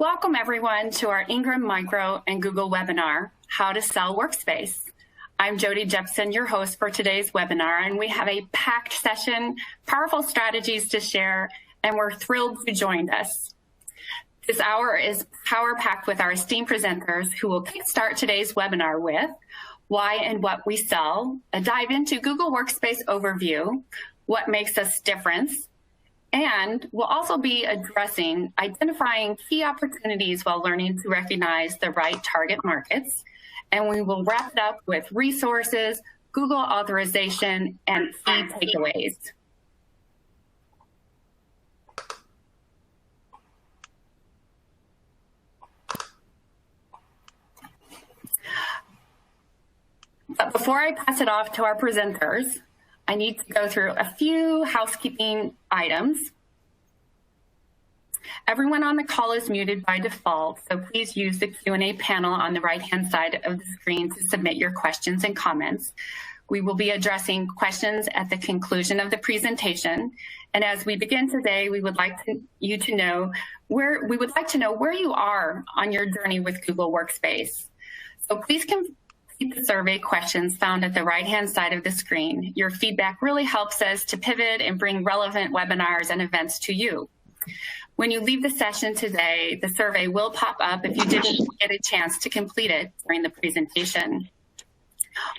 Welcome everyone to our Ingram Micro and Google webinar, How to Sell Workspace. I'm Jody Jepson, your host for today's webinar, and we have a packed session, powerful strategies to share, and we're thrilled you joined us. This hour is power-packed with our esteemed presenters who will kickstart today's webinar with why and what we sell, a dive into Google Workspace overview, what makes us different, and we'll also be addressing identifying key opportunities while learning to recognize the right target markets. And we will wrap it up with resources, Google authorization, and key takeaways. But before I pass it off to our presenters, I need to go through a few housekeeping items. Everyone on the call is muted by default, so please use the Q&A panel on the right-hand side of the screen to submit your questions and comments. We will be addressing questions at the conclusion of the presentation. And as we begin today, we would like you to know where you are on your journey with Google Workspace. So please complete the survey questions found at the right-hand side of the screen. Your feedback really helps us to pivot and bring relevant webinars and events to you. When you leave the session today, the survey will pop up if you didn't get a chance to complete it during the presentation.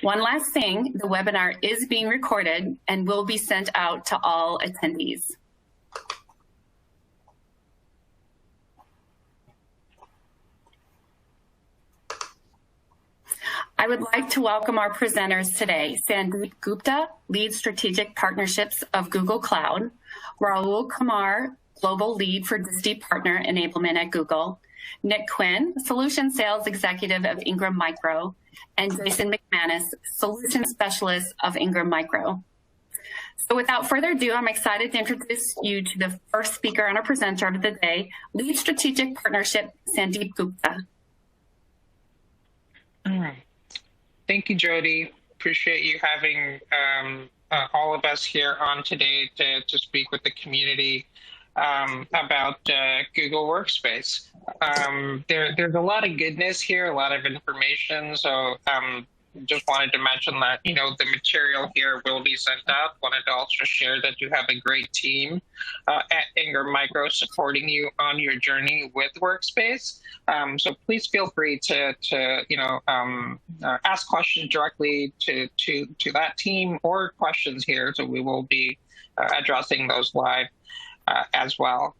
One last thing, the webinar is being recorded and will be sent out to all attendees. I would like to welcome our presenters today, Sandeep Gupta, Lead Strategic Partnerships of Google Cloud, Rahul Kumar, Global Lead for Disty Partner Enablement at Google, Nick Quinn, Solution Sales Executive of Ingram Micro, and Jason McManus, Solution Specialist of Ingram Micro. So without further ado, I'm excited to introduce you to the first speaker and our presenter of the day, Lead Strategic Partnership, Sandeep Gupta. All right. Thank you, Jody. Appreciate you having all of us here on today to speak with the community about Google Workspace. There's a lot of goodness here, a lot of information. So just wanted to mention that, the material here will be sent out. Wanted to also share that you have a great team at Ingram Micro supporting you on your journey with Workspace. So please feel free to ask questions directly to that team or questions here. So we will be addressing those live as well.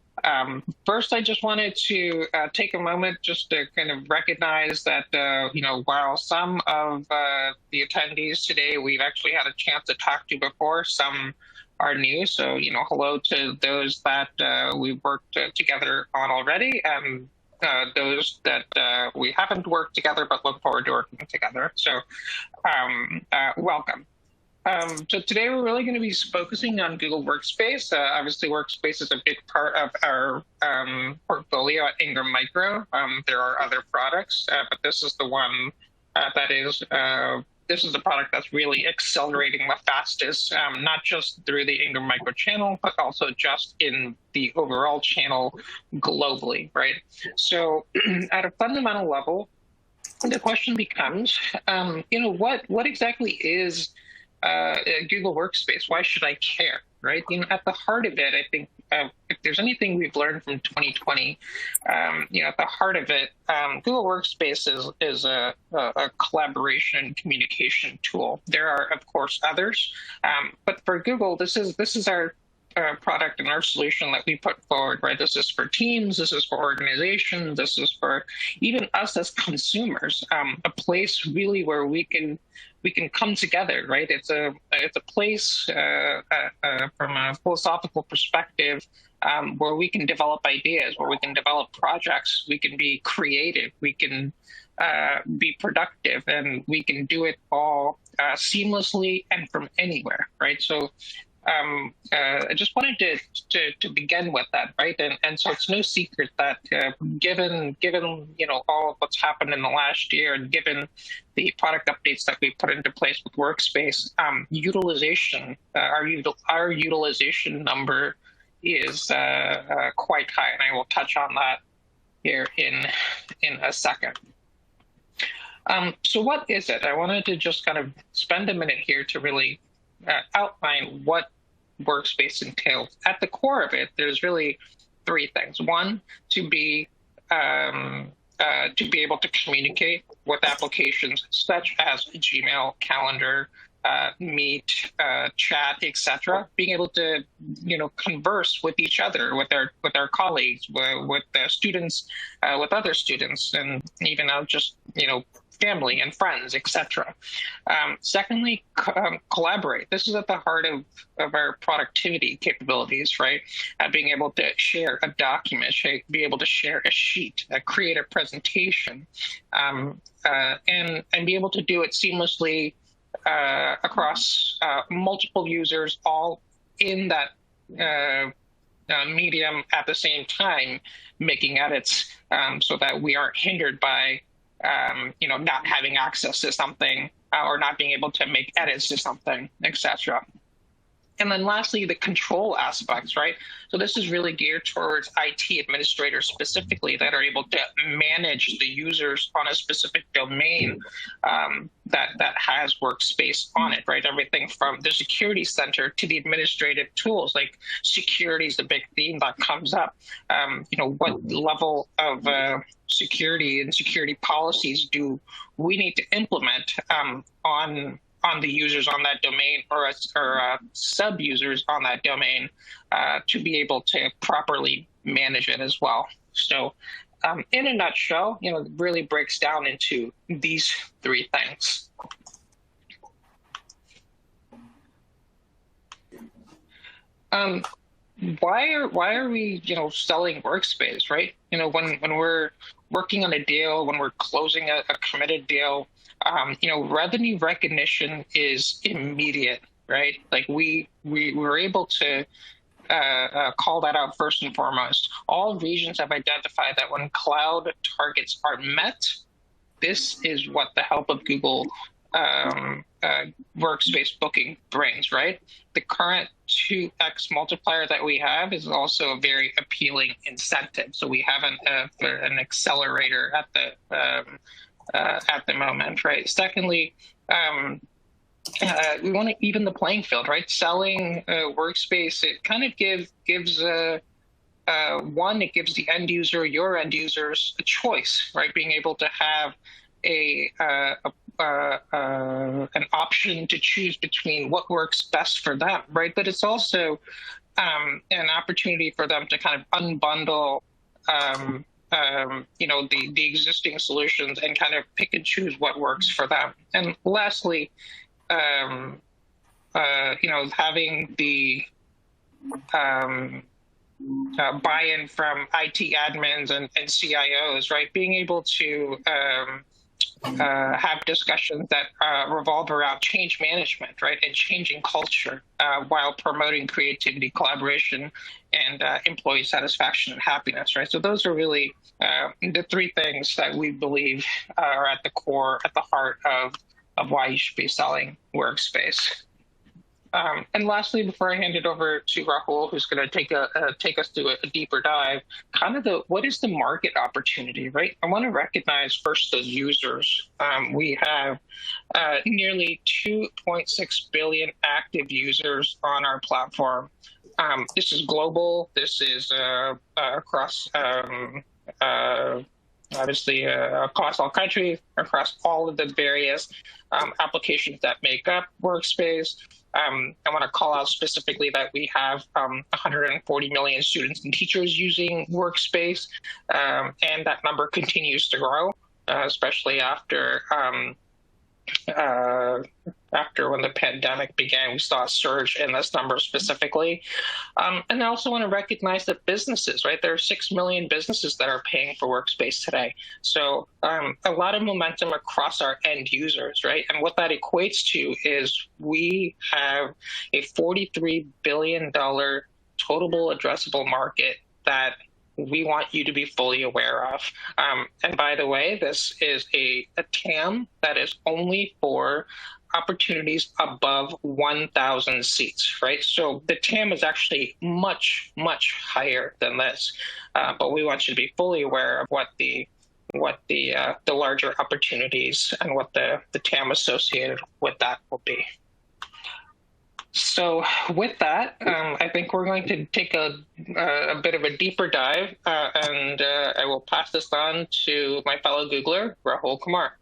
First, I just wanted to take a moment just to kind of recognize that, while some of the attendees today we've actually had a chance to talk to before, some are new. So, hello to those that we've worked together on already, and those that we haven't worked together but look forward to working together. So, welcome. So today we're really going to be focusing on Google Workspace. Obviously, Workspace is a big part of our portfolio at Ingram Micro. There are other products, but this is the one this is the product that's really accelerating the fastest, not just through the Ingram Micro channel, but also just in the overall channel globally, right? So at a fundamental level, the question becomes, what exactly is Google Workspace? Why should I care, right? At the heart of it, I think if there's anything we've learned from 2020, at the heart of it, Google Workspace is a collaboration communication tool. There are, of course, others, but for Google, this is our product and our solution that we put forward, right? This is for teams, this is for organizations, this is for even us as consumers, a place really where we can come together, right? It's a place from a philosophical perspective where we can develop ideas, where we can develop projects, we can be creative, we can be productive, and we can do it all seamlessly and from anywhere, right? So I just wanted to begin with that, right? And so it's no secret that given all of what's happened in the last year, and given the product updates that we put into place with Workspace, utilization, our utilization number is quite high, and I will touch on that here in a second. So what is it? I wanted to just kind of spend a minute here to really outline what Workspace entails. At the core of it, there's really three things. One, to be able to communicate with applications such as Gmail, Calendar, Meet, Chat, etc. Being able to, converse with each other, with our colleagues, with the students, with other students, and even just family and friends, etc. Secondly, collaborate. This is at the heart of our productivity capabilities, right? Being able to share a document, be able to share a sheet, create a presentation, and be able to do it seamlessly across multiple users, all in that medium at the same time, making edits so that we aren't hindered by not having access to something or not being able to make edits to something, etc. And then lastly, the control aspects, right? So this is really geared towards IT administrators specifically that are able to manage the users on a specific domain that has Workspace on it, right? Everything from the security center to the administrative tools, like security is the big theme that comes up. What level of security and security policies do we need to implement on the users on that domain or sub-users on that domain to be able to properly manage it as well. So in a nutshell, it really breaks down into these three things. Why are we, selling Workspace, right? When we're working on a deal, when we're closing a committed deal, revenue recognition is immediate, right? Like we were able to call that out first and foremost. All regions have identified that when cloud targets are met, this is what the help of Google Workspace booking brings, right? The current 2x multiplier that we have is also a very appealing incentive. So we have an accelerator at the moment, right? Secondly, we want to even the playing field, right? Selling Workspace, it kind of gives it gives the end user, your end users, a choice, right? Being able to have an option to choose between what works best for them, right? But it's also an opportunity for them to kind of unbundle the existing solutions and kind of pick and choose what works for them. And lastly, having the buy-in from IT admins and CIOs, right? Being able to have discussions that revolve around change management, right, and changing culture while promoting creativity, collaboration, and employee satisfaction and happiness, right? So those are really the three things that we believe are at the core, at the heart of why you should be selling Workspace. And lastly, before I hand it over to Rahul, who's going to take us through a deeper dive, kind of what is the market opportunity, right? I want to recognize first the users. We have nearly 2.6 billion active users on our platform. This is global. This is across obviously across all countries, across all of the various applications that make up Workspace. I want to call out specifically that we have 140 million students and teachers using Workspace, and that number continues to grow, especially after when the pandemic began. We saw a surge in this number specifically. And I also want to recognize that businesses, right? There are 6 million businesses that are paying for Workspace today. So a lot of momentum across our end users, right? And what that equates to is we have a $43 billion total addressable market that we want you to be fully aware of. And by the way, this is a TAM that is only for opportunities above 1,000 seats, right? So the TAM is actually much, much higher than this. But we want you to be fully aware of what the larger opportunities and what the TAM associated with that will be. So with that, I think we're going to take a bit of a deeper dive, and I will pass this on to my fellow Googler, Rahul Kumar.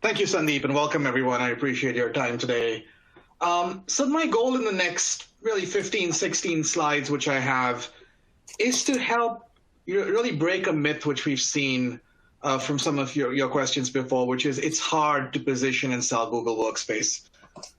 Thank you, Sandeep, and welcome, everyone. I appreciate your time today. So my goal in the next really 15, 16 slides, which I have, is to help really break a myth which we've seen from some of your questions before, which is it's hard to position and sell Google Workspace.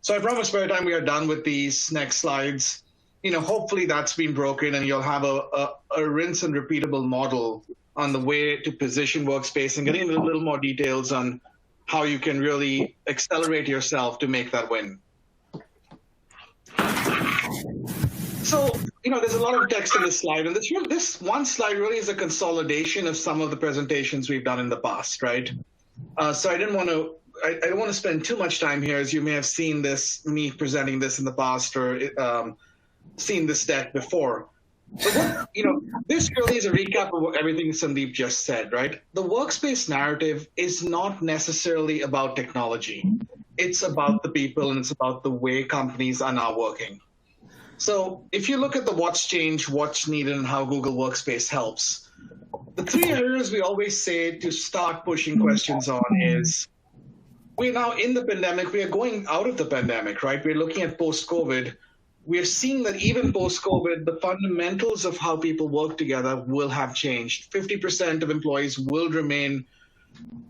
So I promise by the time we are done with these next slides, hopefully that's been broken and you'll have a rinse and repeatable model on the way to position Workspace and getting into a little more details on how you can really accelerate yourself to make that win. So, there's a lot of text in this slide, and this one slide really is a consolidation of some of the presentations we've done in the past, right? So I don't want to spend too much time here, as you may have seen me presenting this in the past or seen this deck before. But this really is a recap of everything Sandeep just said, right? The workspace narrative is not necessarily about technology. It's about the people and it's about the way companies are now working. So if you look at the what's changed, what's needed, and how Google Workspace helps, the three areas we always say to start pushing questions on is, we're now in the pandemic, we are going out of the pandemic, right? We're looking at post-COVID. We're seeing that even post-COVID, the fundamentals of how people work together will have changed. 50% of employees will remain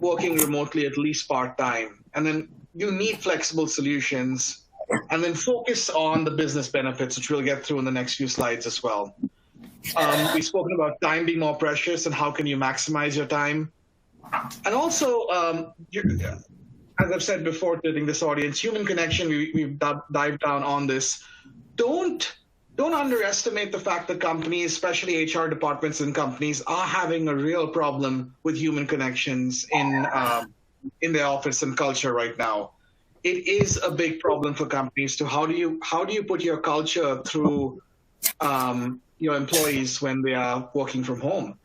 working remotely at least part-time. And then you need flexible solutions, and then focus on the business benefits, which we'll get through in the next few slides as well. We've spoken about time being more precious and how can you maximize your time. And also, as I've said before to this audience, human connection, we've dived down on this. Don't underestimate the fact that companies, especially HR departments in companies, are having a real problem with human connections in their office and culture right now. It is a big problem for companies to how do you put your culture through your employees when they are working from home.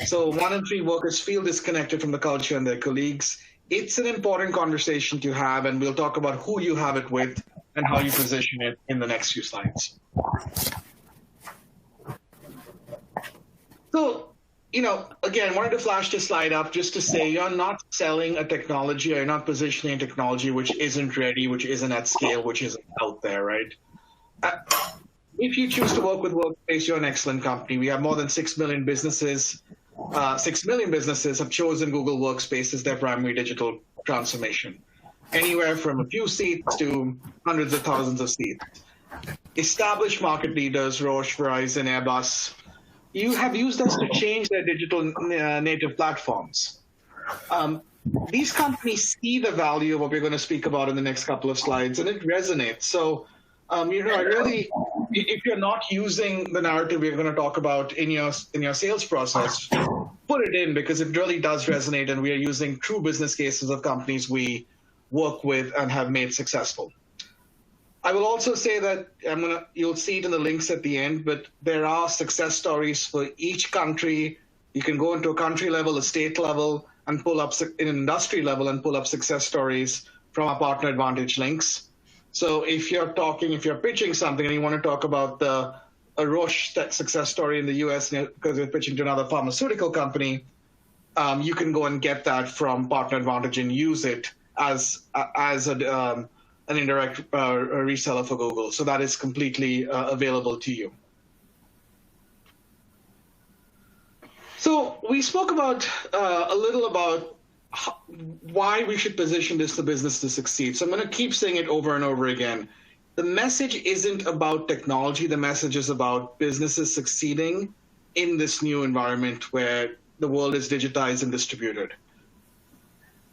So 1 in 3 workers feel disconnected from the culture and their colleagues. It's an important conversation to have, and we'll talk about who you have it with and how you position it in the next few slides. So, again, wanted to flash this slide up just to say you're not selling a technology or you're not positioning a technology which isn't ready, which isn't at scale, which isn't out there, right? If you choose to work with Workspace, you're an excellent company. We have more than 6 million businesses. 6 million businesses have chosen Google Workspace as their primary digital transformation, anywhere from a few seats to hundreds of thousands of seats. Established market leaders, Roche, Verizon, Airbus, you have used us to change their digital native platforms. These companies see the value of what we're going to speak about in the next couple of slides, and it resonates. So, if you're not using the narrative we're going to talk about in your sales process, put it in, because it really does resonate, and we are using true business cases of companies we work with and have made successful. I will also say that you'll see it in the links at the end, but there are success stories for each country. You can go into a country level, a state level, and pull up in an industry level and pull up success stories from our Partner Advantage links. So if you're pitching something and you want to talk about a Roche success story in the US because you're pitching to another pharmaceutical company, you can go and get that from Partner Advantage and use it as an indirect reseller for Google. So that is completely available to you. So we spoke about a little about why we should position the business to succeed. So I'm going to keep saying it over and over again. The message isn't about technology. The message is about businesses succeeding in this new environment where the world is digitized and distributed.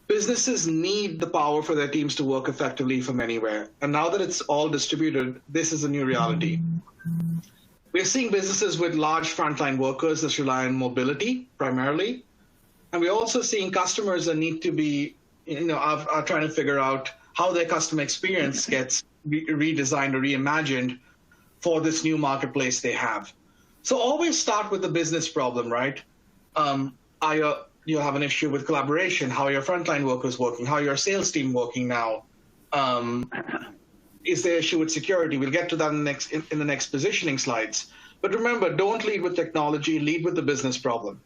Businesses need the power for their teams to work effectively from anywhere. And now that it's all distributed, this is a new reality. We're seeing businesses with large frontline workers that rely on mobility primarily, And we're also seeing customers that need to be, are trying to figure out how their customer experience gets redesigned or reimagined for this new marketplace they have. So always start with the business problem, right? You have an issue with collaboration. How are your frontline workers working? How are your sales team working now? Is there an issue with security? We'll get to that in the next positioning slides. But remember, don't lead with technology, lead with the business problem.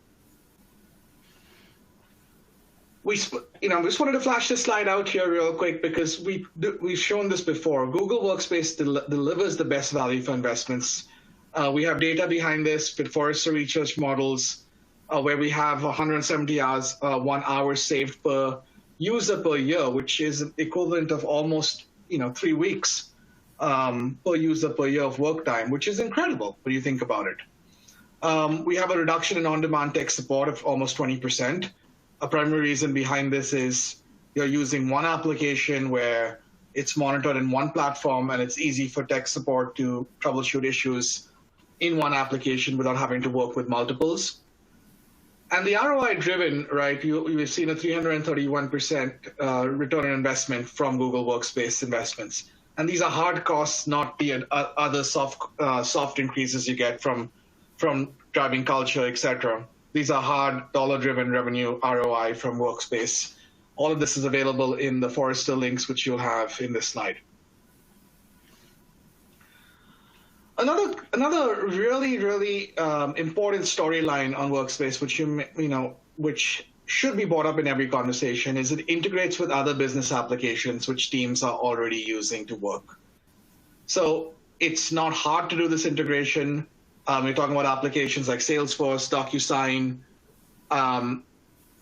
We just wanted to flash this slide out here real quick because we've shown this before. Google Workspace delivers the best value for investments. We have data behind this with Forrester research models where we have 170 hours, 1 hour saved per user per year, which is equivalent of almost 3 weeks per user per year of work time, which is incredible when you think about it. We have a reduction in on-demand tech support of almost 20%. A primary reason behind this is you're using one application where it's monitored in one platform and it's easy for tech support to troubleshoot issues in one application without having to work with multiples. And the ROI driven, right, we've seen a 331% return on investment from Google Workspace investments. And these are hard costs, not the other soft increases you get from driving culture, et cetera. These are hard dollar-driven revenue ROI from Workspace. All of this is available in the Forrester links, which you'll have in this slide. Another really important storyline on Workspace, which should be brought up in every conversation, is it integrates with other business applications which teams are already using to work. So it's not hard to do this integration. We're talking about applications like Salesforce, DocuSign,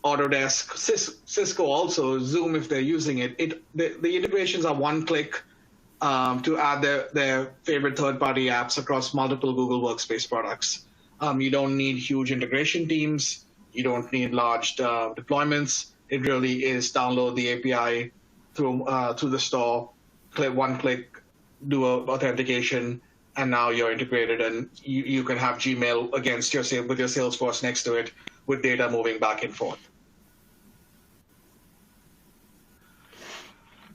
Autodesk, Cisco also, Zoom if they're using it. The integrations are one click to add their favorite third-party apps across multiple Google Workspace products. You don't need huge integration teams. You don't need large deployments. It really is download the API through the store, one click, do authentication, and now you're integrated, and you can have Gmail with your Salesforce next to it with data moving back and forth.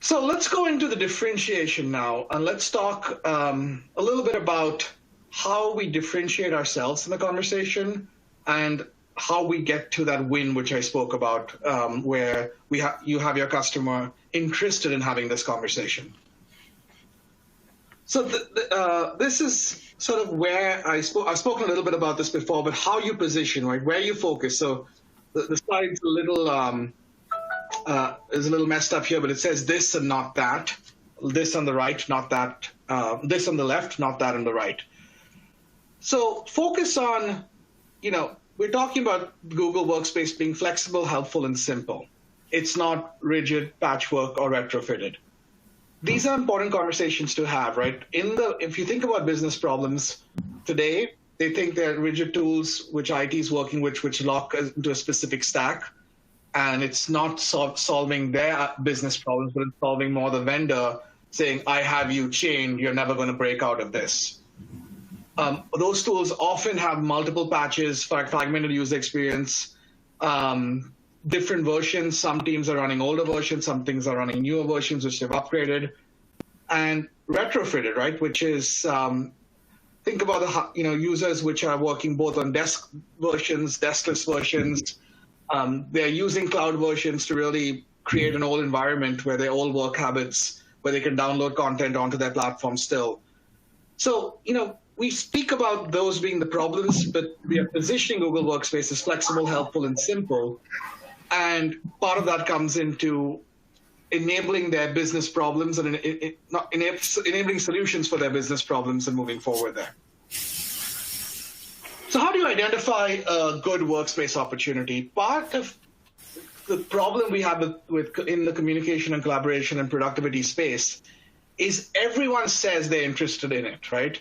So let's go into the differentiation now, and let's talk a little bit about how we differentiate ourselves in the conversation and how we get to that win, which I spoke about, where you have your customer interested in having this conversation. So this is sort of where I've spoken a little bit about this before, but how you position, right? Where you focus. So the slide's a little is a little messed up here, but it says this and not that. This on the right, not that. This on the left, not that on the right. So focus on, we're talking about Google Workspace being flexible, helpful, and simple. It's not rigid, patchwork, or retrofitted. These are important conversations to have, right? If you think about business problems today, they think they're rigid tools which IT is working with, which lock into a specific stack, and it's not solving their business problems, but it's solving more the vendor saying, I have you chained, you're never going to break out of this. Those tools often have multiple patches, fragmented user experience, different versions. Some teams are running older versions, some things are running newer versions, which they've upgraded, and retrofitted, right? Which is, think about the users which are working both on desk versions, deskless versions. They're using cloud versions to really create an old environment where their old work habits, where they can download content onto their platform still. So, we speak about those being the problems, but we are positioning Google Workspace as flexible, helpful, and simple. And part of that comes into enabling their business problems and enabling solutions for their business problems and moving forward there. So how do you identify a good workspace opportunity? Part of the problem we have in the communication and collaboration and productivity space is everyone says they're interested in it, right?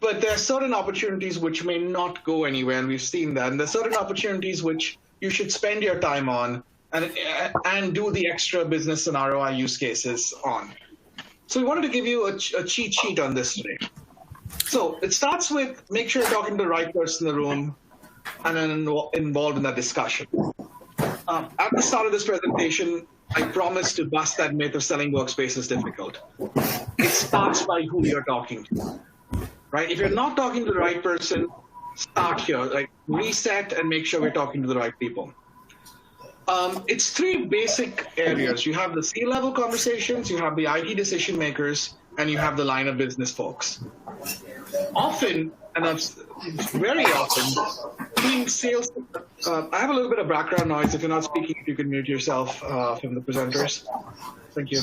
But there are certain opportunities which may not go anywhere, and we've seen that. And there are certain opportunities which you should spend your time on and do the extra business and ROI use cases on. So we wanted to give you a cheat sheet on this today. So it starts with make sure you're talking to the right person in the room and then involved in that discussion. At the start of this presentation, I promised to bust that myth of selling Workspace is difficult. It starts by who you're talking to, right? If you're not talking to the right person, start here, like reset and make sure we're talking to the right people. It's three basic areas. You have the C-level conversations, you have the IT decision makers, and you have the line of business folks. Often, and very often, team sales. I have a little bit of background noise. If you're not speaking, you can mute yourself from the presenters. Thank you.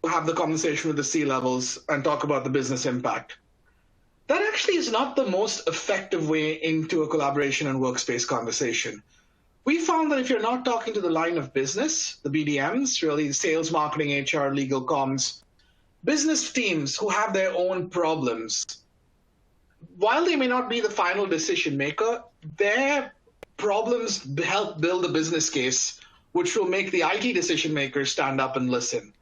Have the conversation with the C-levels and talk about the business impact. That actually is not the most effective way into a collaboration and workspace conversation. We found that if you're not talking to the line of business, the BDMs, really sales, marketing, HR, legal, comms, business teams who have their own problems, while they may not be the final decision maker, their problems help build a business case, which will make the IT decision makers stand up and listen.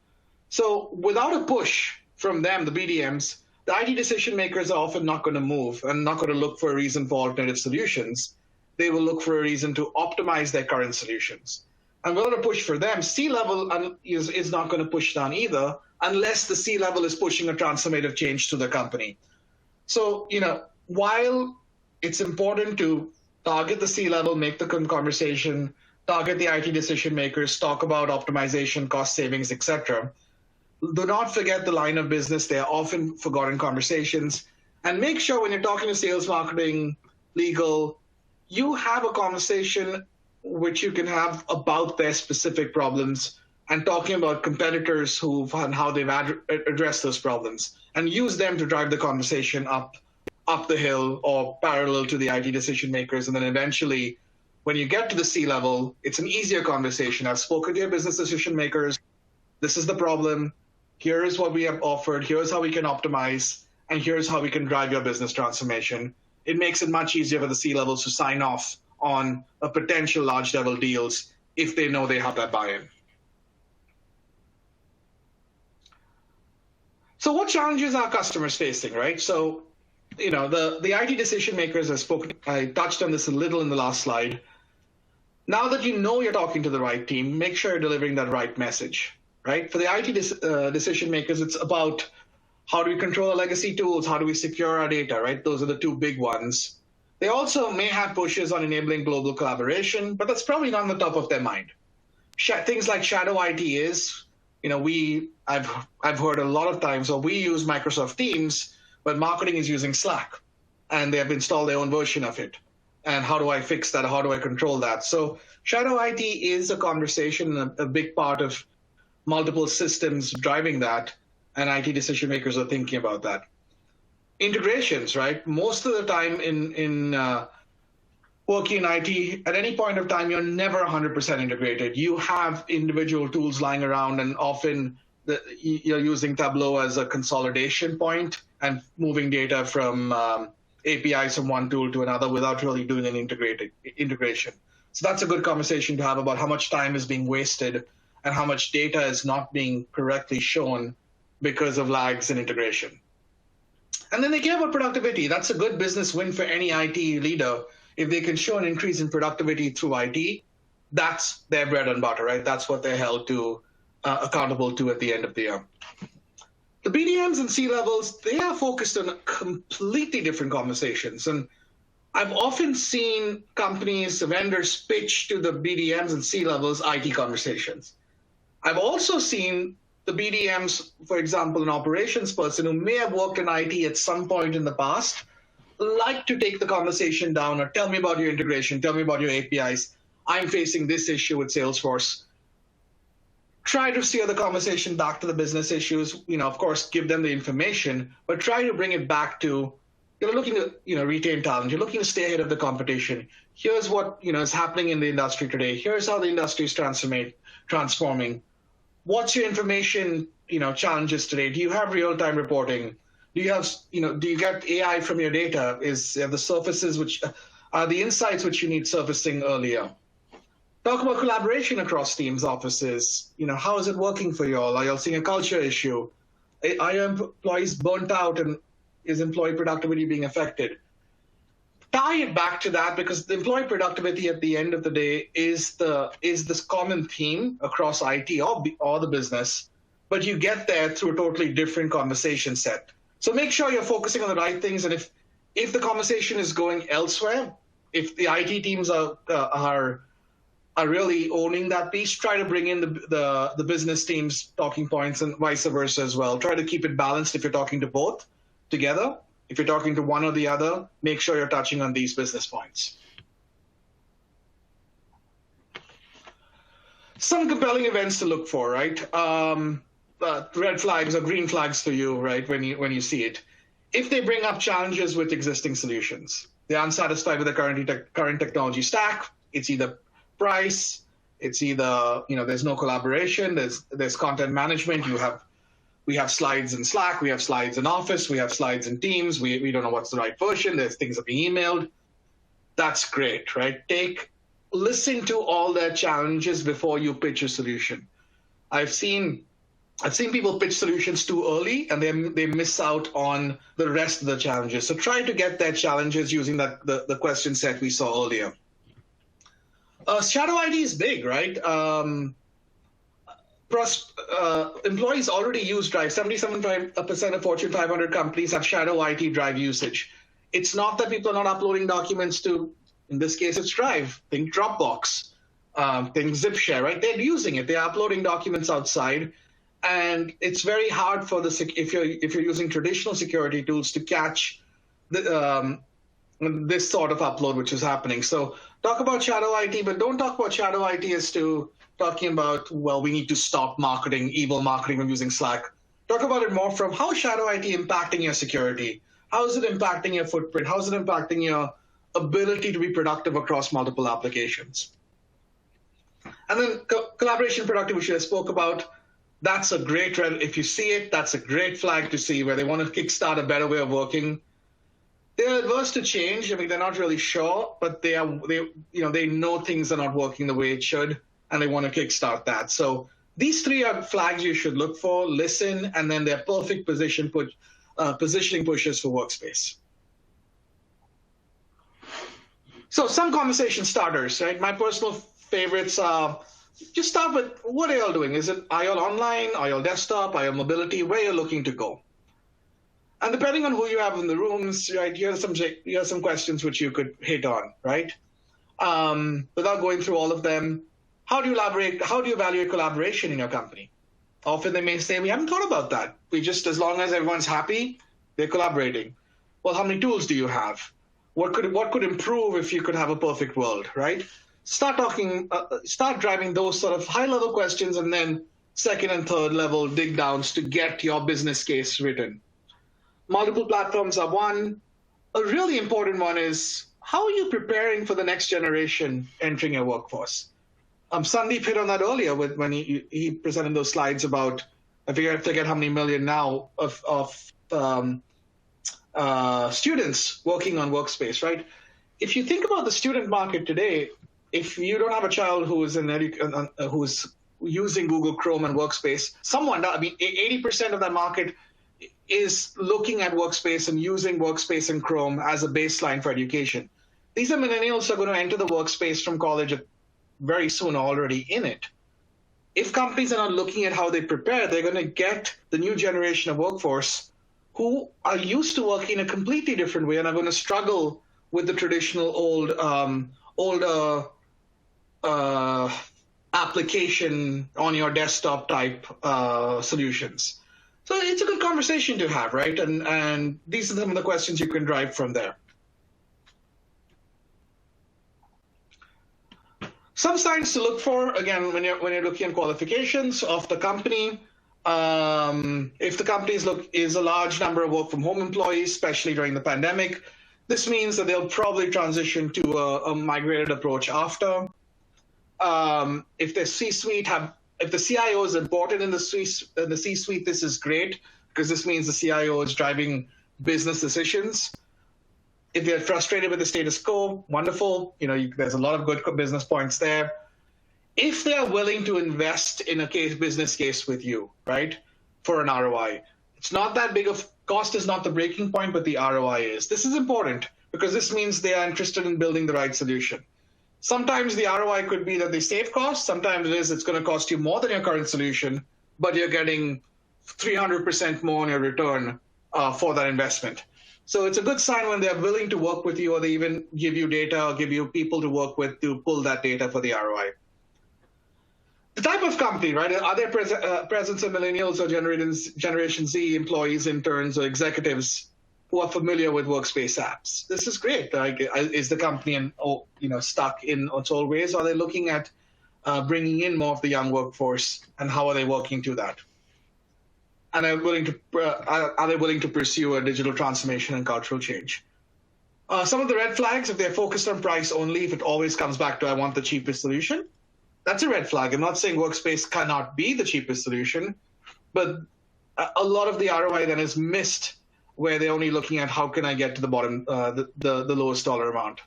So without a push from them, the BDMs, the IT decision makers are often not going to move and not going to look for a reason for alternative solutions. They will look for a reason to optimize their current solutions. And without a push for them, C-level is not going to push down either unless the C-level is pushing a transformative change to the company. So, while it's important to target the C-level, make the conversation, target the IT decision makers, talk about optimization, cost savings, etc., do not forget the line of business. They are often forgotten conversations. And make sure when you're talking to sales, marketing, legal, you have a conversation which you can have about their specific problems and talking about competitors and how they've addressed those problems, and use them to drive the conversation up the hill or parallel to the IT decision makers. And then eventually, when you get to the C-level, it's an easier conversation. I've spoken to your business decision makers. This is the problem. Here is what we have offered. Here's how we can optimize. And here's how we can drive your business transformation. It makes it much easier for the C-levels to sign off on a potential large level deals if they know they have that buy-in. So what challenges are customers facing, right? So, the IT decision makers have spoken. I touched on this a little in the last slide. Now that you know you're talking to the right team, make sure you're delivering that right message, right? For the IT decision makers, it's about how do we control our legacy tools? How do we secure our data, right? Those are the two big ones. They also may have pushes on enabling global collaboration, but that's probably not on the top of their mind. Things like shadow IT is, I've heard a lot of times, we use Microsoft Teams, but marketing is using Slack, and they have installed their own version of it. And how do I fix that? How do I control that? So shadow IT is a conversation, a big part of multiple systems driving that, and IT decision makers are thinking about that. Integrations, right? Most of the time in working in IT, at any point of time, you're never 100% integrated. You have individual tools lying around, and often you're using Tableau as a consolidation point and moving data from APIs from one tool to another without really doing an integration. So that's a good conversation to have about how much time is being wasted and how much data is not being correctly shown because of lags in integration. And then they care about productivity. That's a good business win for any IT leader. If they can show an increase in productivity through IT, that's their bread and butter, right? That's what they're held to accountable to at the end of the year. The BDMs and C-levels, they are focused on completely different conversations. And I've often seen companies, vendors pitch to the BDMs and C-levels IT conversations. I've also seen the BDMs, for example, an operations person who may have worked in IT at some point in the past, like to take the conversation down or tell me about your integration, tell me about your APIs. I'm facing this issue with Salesforce. Try to steer the conversation back to the business issues, of course, give them the information, but try to bring it back to, you're looking to, retain talent. You're looking to stay ahead of the competition. Here's what, is happening in the industry today. Here's how the industry is transforming. What's your information, challenges today? Do you have real-time reporting? Do you have, do you get AI from your data? Is the surfaces which are the insights which you need surfacing earlier? Talk about collaboration across teams, offices. How is it working for you all? Are you all seeing a culture issue? Are your employees burnt out, and is employee productivity being affected? Tie it back to that, because the employee productivity at the end of the day is this common theme across IT or the business, but you get there through a totally different conversation set. So make sure you're focusing on the right things, and if the conversation is going elsewhere, if the IT teams are really owning that piece, try to bring in the business teams' talking points and vice versa as well. Try to keep it balanced if you're talking to both together. If you're talking to one or the other, make sure you're touching on these business points. Some compelling events to look for, right? Red flags or green flags for you, right, when you see it. If they bring up challenges with existing solutions, they're unsatisfied with the current technology stack, it's either price, it's either, there's no collaboration, there's content management, we have slides in Slack, we have slides in Office, we have slides in Teams, we don't know what's the right version, there's things that are being emailed. That's great, right? Listen to all their challenges before you pitch a solution. I've seen people pitch solutions too early, and they miss out on the rest of the challenges. So try to get their challenges using the question set we saw earlier. Shadow IT is big, right? Employees already use Drive. 77% of Fortune 500 companies have shadow IT Drive usage. It's not that people are not uploading documents to, in this case, it's Drive. Think Dropbox, think ZipShare, right? They're using it. They're uploading documents outside, and it's very hard for if you're using traditional security tools to catch this sort of upload which is happening. So talk about shadow IT, but don't talk about shadow IT as to talking about, well, we need to stop evil marketing from using Slack. Talk about it more from how is shadow IT impacting your security? How is it impacting your footprint? How is it impacting your ability to be productive across multiple applications? And then collaboration productivity, which I spoke about, that's a great, if you see it, that's a great flag to see where they want to kickstart a better way of working. They're adverse to change. I mean, they're not really sure, but they know things are not working the way it should, and they want to kickstart that. So these three are flags you should look for, listen, and then they're perfect positioning pushes for Workspace. So some conversation starters, right? My personal favorites are, just start with, what are y'all doing? Are y'all online? Are y'all desktop? Are y'all mobility? Where you're looking to go? And depending on who you have in the rooms, right, here are some questions which you could hit on, right? Without going through all of them, how do you evaluate collaboration in your company? Often they may say, we haven't thought about that. As long as everyone's happy, they're collaborating. Well, how many tools do you have? What could improve if you could have a perfect world, right? Start driving those sort of high-level questions, and then second and third level dig downs to get your business case written. Multiple platforms are one. A really important one is, how are you preparing for the next generation entering your workforce? Sandeep hit on that earlier when he presented those slides about, I forget how many million now of students working on Workspace, right? If you think about the student market today, if you don't have a child who is who's using Google Chrome and Workspace, 80% of that market is looking at Workspace and using Workspace and Chrome as a baseline for education. These are millennials who are going to enter the Workspace from college very soon, already in it. If companies are not looking at how they prepare, they're going to get the new generation of workforce who are used to working in a completely different way and are going to struggle with the traditional older application on your desktop type solutions. So it's a good conversation to have, right? And these are some of the questions you can drive from there. Some signs to look for, again, when you're looking at qualifications of the company. If the company is a large number of work from home employees, especially during the pandemic, this means that they'll probably transition to a migrated approach after. If the CIO is important in the C-suite, this is great, because this means the CIO is driving business decisions. If they're frustrated with the status quo, wonderful. There's a lot of good business points there. if they are willing to invest in a business case with you, right, for an ROI, it's not that big of cost is not the breaking point, but the ROI is. This is important because this means they are interested in building the right solution. Sometimes the ROI could be that they save costs. Sometimes it's going to cost you more than your current solution, but you're getting 300% more on your return for that investment. So it's a good sign when they're willing to work with you, or they even give you data or give you people to work with to pull that data for the ROI. The type of company, right? Are there presence of millennials or Generation Z employees, interns, or executives who are familiar with Workspace apps? This is great. Like, is the company stuck in its old ways? Or are they looking at bringing in more of the young workforce, and how are they working to that? And are they willing to pursue a digital transformation and cultural change? Some of the red flags, if they're focused on price only, if it always comes back to I want the cheapest solution, that's a red flag. I'm not saying Workspace cannot be the cheapest solution, but a lot of the ROI then is missed where they're only looking at how can I get to the bottom, the lowest dollar amount.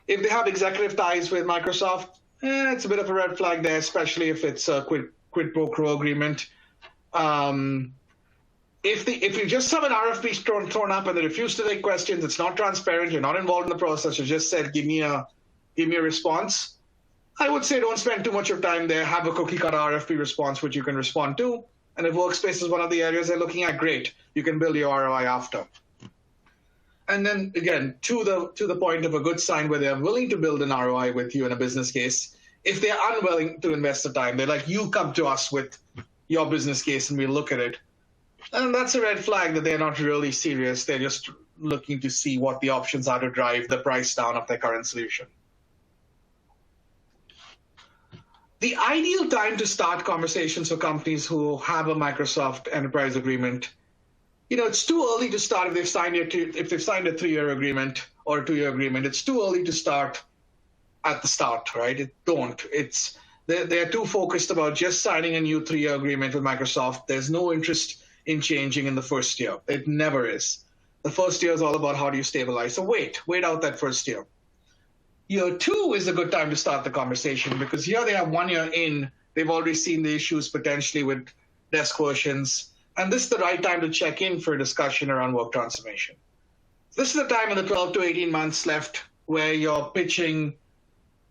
If they have executive ties with Microsoft, it's a bit of a red flag there, especially if it's a quid pro quo agreement. If you just have an RFP thrown up and they refuse to take questions, it's not transparent, you're not involved in the process, you just said, give me a response, I would say don't spend too much of time there. Have a cookie-cutter RFP response which you can respond to. And if Workspace is one of the areas they're looking at, great. You can build your ROI after. And then again, to the point of a good sign where they're willing to build an ROI with you in a business case, if they're unwilling to invest the time, they're like, you come to us with your business case and we'll look at it. And that's a red flag that they're not really serious. They're just looking to see what the options are to drive the price down of their current solution. The ideal time to start conversations for companies who have a Microsoft Enterprise Agreement, it's too early to start if they've signed a 3-year agreement or a 2-year agreement. It's too early to start at the start, right? They're too focused about just signing a new 3-year agreement with Microsoft. There's no interest in changing in the first year. It never is. The first year is all about how do you stabilize. So wait out that first year. Year 2 is a good time to start the conversation because here they have 1 year in, they've already seen the issues potentially with desk versions, and this is the right time to check in for a discussion around work transformation. This is the time in the 12 to 18 months left where you're pitching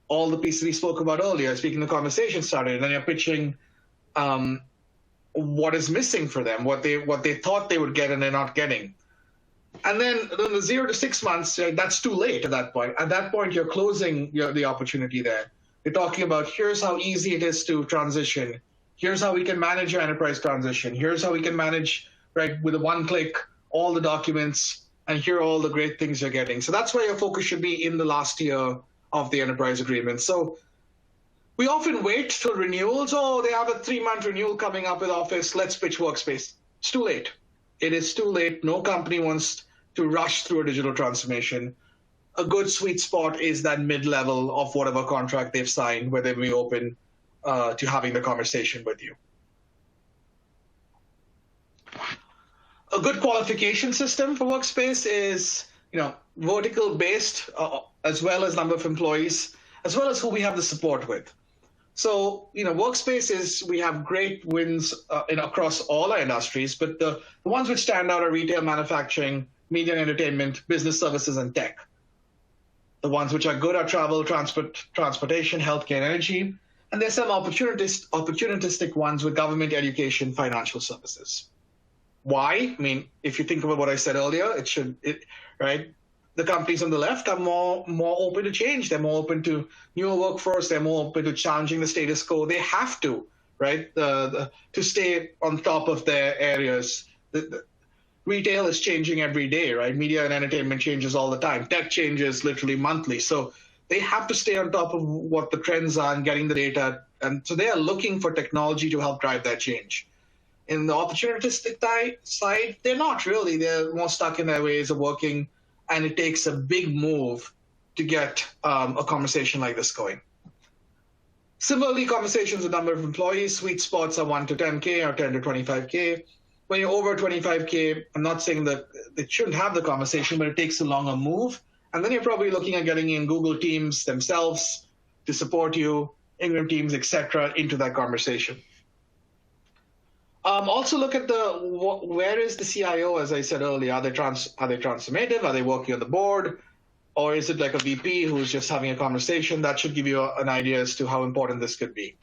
all the pieces we spoke about earlier, speaking the conversation started, and then you're pitching what is missing for them, what they thought they would get and they're not getting. And then the 0 to 6 months, that's too late at that point. At that point, you're closing the opportunity there. You're talking about here's how easy it is to transition. Here's how we can manage your enterprise transition. Here's how we can manage, right, with a one click, all the documents, and here are all the great things you're getting. So that's where your focus should be in the last year of the enterprise agreement. So we often wait till renewals. Oh, they have a 3-month renewal coming up with Office. Let's pitch Workspace. It's too late. It is too late. No company wants to rush through a digital transformation. A good sweet spot is that mid-level of whatever contract they've signed, where they will be open to having the conversation with you. A good qualification system for Workspace is, vertical based, as well as number of employees, as well as who we have the support with. So, Workspace we have great wins across all our industries, but the ones which stand out are retail, manufacturing, media and entertainment, business services, and tech. The ones which are good are travel, transportation, healthcare, and energy. And there's some opportunistic ones with government, education, financial services. Why? I mean, if you think about what I said earlier, right? The companies on the left are more open to change. They're more open to newer workforce. They're more open to challenging the status quo. They have to, right, to stay on top of their areas. Retail is changing every day, right? Media and entertainment changes all the time. Tech changes literally monthly. So they have to stay on top of what the trends are and getting the data. And so they are looking for technology to help drive that change. In the opportunistic side, they're not really. They're more stuck in their ways of working. And it takes a big move to get a conversation like this going. Similarly, conversations with number of employees, sweet spots are 1 to 10K or 10 to 25K. When you're over 25K, I'm not saying that they shouldn't have the conversation, but it takes a longer move. And then you're probably looking at getting in Google Teams themselves to support you, Ingram Teams, etc., into that conversation. Also look at where is the CIO, as I said earlier. Are they transformative? Are they working on the board? Or is it like a VP who's just having a conversation? That should give you an idea as to how important this could be.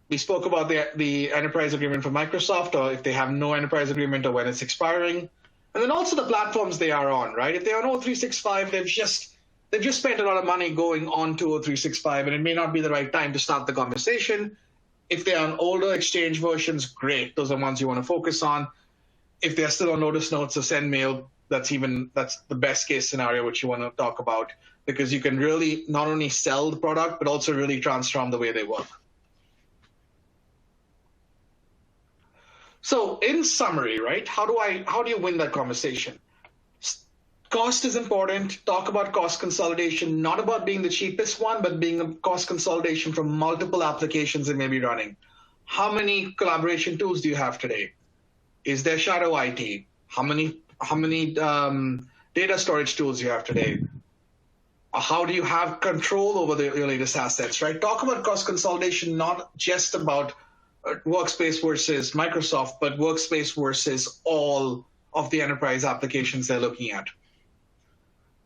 We spoke about the enterprise agreement for Microsoft, or if they have no enterprise agreement, or when it's expiring. And then also the platforms they are on, right? If they are on O365, they've just spent a lot of money going on to O365, and it may not be the right time to start the conversation. If they're on older Exchange versions, great. Those are ones you want to focus on. If they're still on Lotus Notes or SendMail, that's the best case scenario which you want to talk about, because you can really not only sell the product, but also really transform the way they work. So in summary, right, how do you win that conversation? Cost is important. Talk about cost consolidation, not about being the cheapest one, but being a cost consolidation from multiple applications that may be running. How many collaboration tools do you have today? Is there shadow IT? How many data storage tools do you have today? How do you have control over your latest assets, right? Talk about cost consolidation, not just about Workspace versus Microsoft, but Workspace versus all of the enterprise applications they're looking at.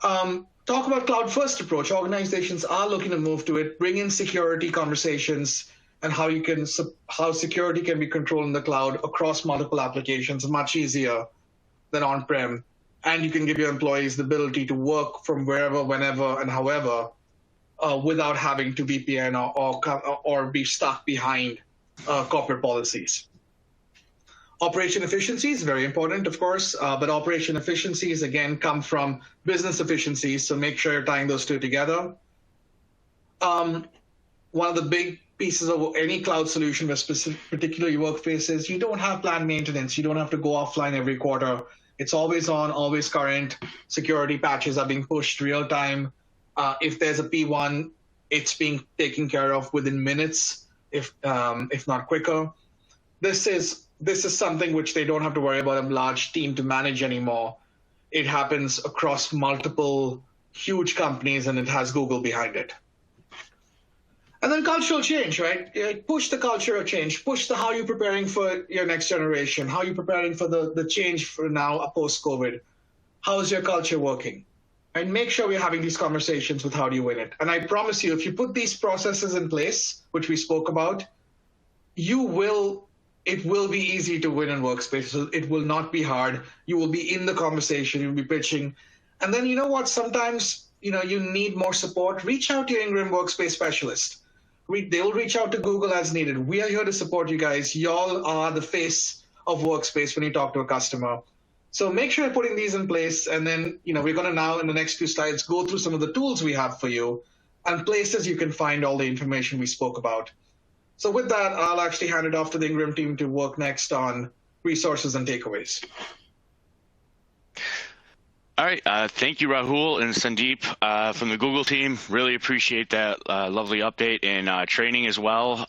Talk about cloud-first approach. Organizations are looking to move to it. Bring in security conversations and how security can be controlled in the cloud across multiple applications much easier than on-prem. And you can give your employees the ability to work from wherever, whenever, and however, without having to VPN or be stuck behind corporate policies. Operation efficiency is very important, of course, but operation efficiencies, again, come from business efficiencies, so make sure you're tying those two together. One of the big pieces of any cloud solution, particularly Workspaces, you don't have planned maintenance. You don't have to go offline every quarter. It's always on, always current. Security patches are being pushed real time. If there's a P1, it's being taken care of within minutes, if not quicker. This is something which they don't have to worry about a large team to manage anymore. It happens across multiple huge companies, and it has Google behind it. And then cultural change, right? Push the culture of change. Push how you're preparing for your next generation. How you're preparing for the change for now post-COVID. How is your culture working? And make sure we're having these conversations with how do you win it. And I promise you, if you put these processes in place, which we spoke about, it will be easy to win in Workspace. It will not be hard. You will be in the conversation. You'll be pitching. And then you know what? Sometimes you need more support. Reach out to your Ingram Workspace specialist. They'll reach out to Google as needed. We are here to support you guys. Y'all are the face of Workspace when you talk to a customer. So make sure you're putting these in place. And then we're going to now, in the next few slides, go through some of the tools we have for you and places you can find all the information we spoke about. So with that, I'll actually hand it off to the Ingram team to work next on resources and takeaways. All right. Thank you, Rahul and Sandeep from the Google team. Really appreciate that lovely update and training as well.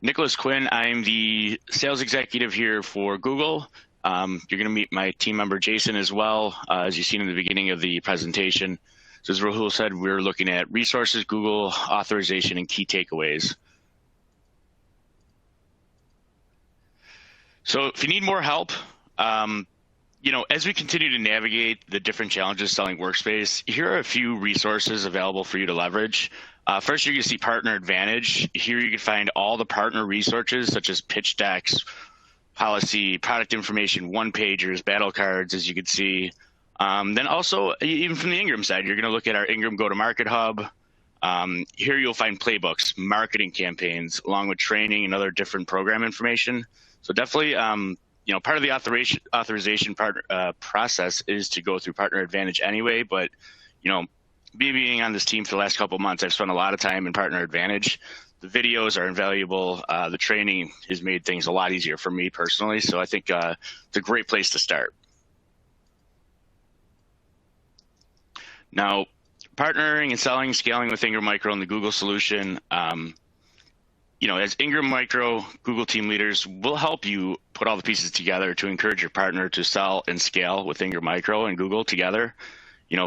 Nicholas Quinn, I'm the sales executive here for Google. You're going to meet my team member, Jason, as well, as you've seen in the beginning of the presentation. So as Rahul said, we're looking at resources, Google, authorization, and key takeaways. So if you need more help, as we continue to navigate the different challenges selling Workspace, here are a few resources available for you to leverage. First, you're going to see Partner Advantage. Here you can find all the partner resources such as pitch decks, policy, product information, one-pagers, battle cards, as you can see. Then also, even from the Ingram side, you're going to look at our Ingram Go-to-Market Hub. Here you'll find playbooks, marketing campaigns, along with training and other different program information. So definitely, part of the authorization process is to go through Partner Advantage anyway. But, being on this team for the last couple of months, I've spent a lot of time in Partner Advantage. The videos are invaluable. The training has made things a lot easier for me personally. So I think it's a great place to start. Now, partnering and selling, scaling with Ingram Micro and the Google solution. As Ingram Micro Google team leaders, we'll help you put all the pieces together to encourage your partner to sell and scale with Ingram Micro and Google together.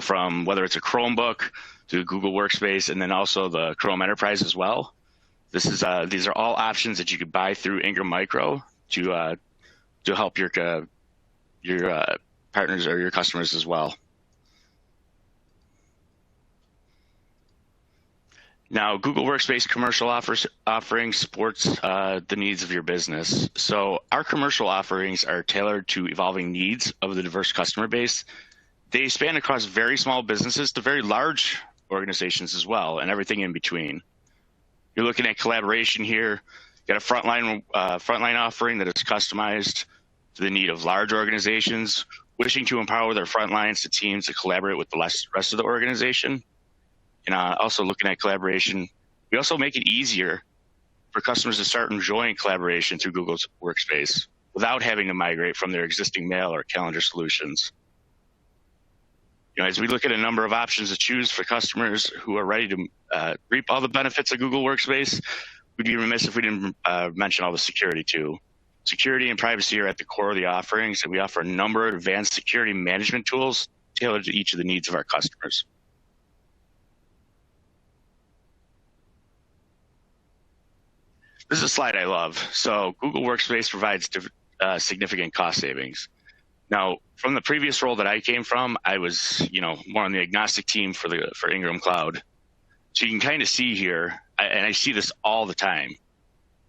From whether it's a Chromebook to Google Workspace, and then also the Chrome Enterprise as well. These are all options that you could buy through Ingram Micro to help your partners or your customers as well. Now, Google Workspace commercial offering supports the needs of your business. So our commercial offerings are tailored to evolving needs of the diverse customer base. They span across very small businesses to very large organizations as well, and everything in between. You're looking at collaboration here. You got a frontline offering that is customized to the need of large organizations wishing to empower their front lines to teams to collaborate with the rest of the organization. And also looking at collaboration, we also make it easier for customers to start enjoying collaboration through Google's Workspace without having to migrate from their existing mail or calendar solutions. As we look at a number of options to choose for customers who are ready to reap all the benefits of Google Workspace, we'd be remiss if we didn't mention all the security too. Security and privacy are at the core of the offerings, and we offer a number of advanced security management tools tailored to each of the needs of our customers. This is a slide I love. So Google Workspace provides significant cost savings. Now, from the previous role that I came from, I was, more on the agnostic team for Ingram Cloud. So you can kind of see here, and I see this all the time.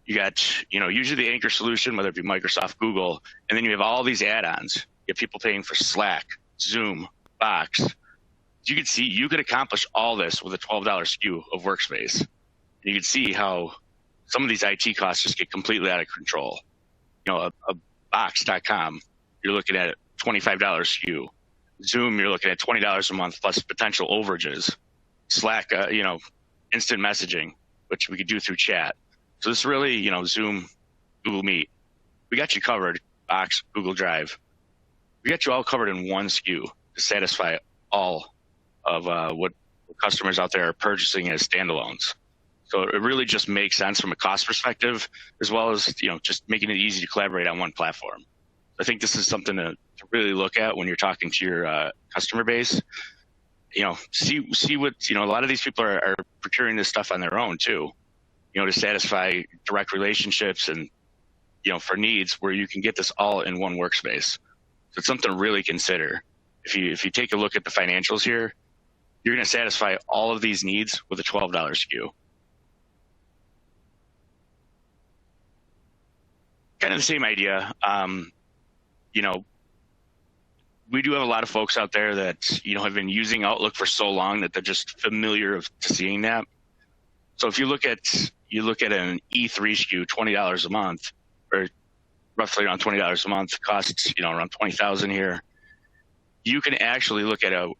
You got, usually the anchor solution, whether it be Microsoft, Google, and then you have all these add-ons. You have people paying for Slack, Zoom, Box. You can see you could accomplish all this with a $12 SKU of Workspace. You can see how some of these IT costs just get completely out of control. A Box.com, you're looking at $25 SKU. Zoom, you're looking at $20 a month plus potential overages. Slack, instant messaging, which we could do through chat. So this really, Zoom, Google Meet, we got you covered. Box, Google Drive, we got you all covered in one SKU to satisfy all of what customers out there are purchasing as standalones. So it really just makes sense from a cost perspective, as well as just making it easy to collaborate on one platform. I think this is something to really look at when you're talking to your customer base. See what a lot of these people are procuring this stuff on their own too. To satisfy direct relationships and for needs where you can get this all in one workspace. So it's something to really consider. If you take a look at the financials here, you're going to satisfy all of these needs with a $12 SKU. Kind of the same idea. We do have a lot of folks out there that, have been using Outlook for so long that they're just familiar to seeing that. So if you look at an E3 SKU, $20 a month, or roughly around $20 a month, costs, around $20,000 here. You can actually look at a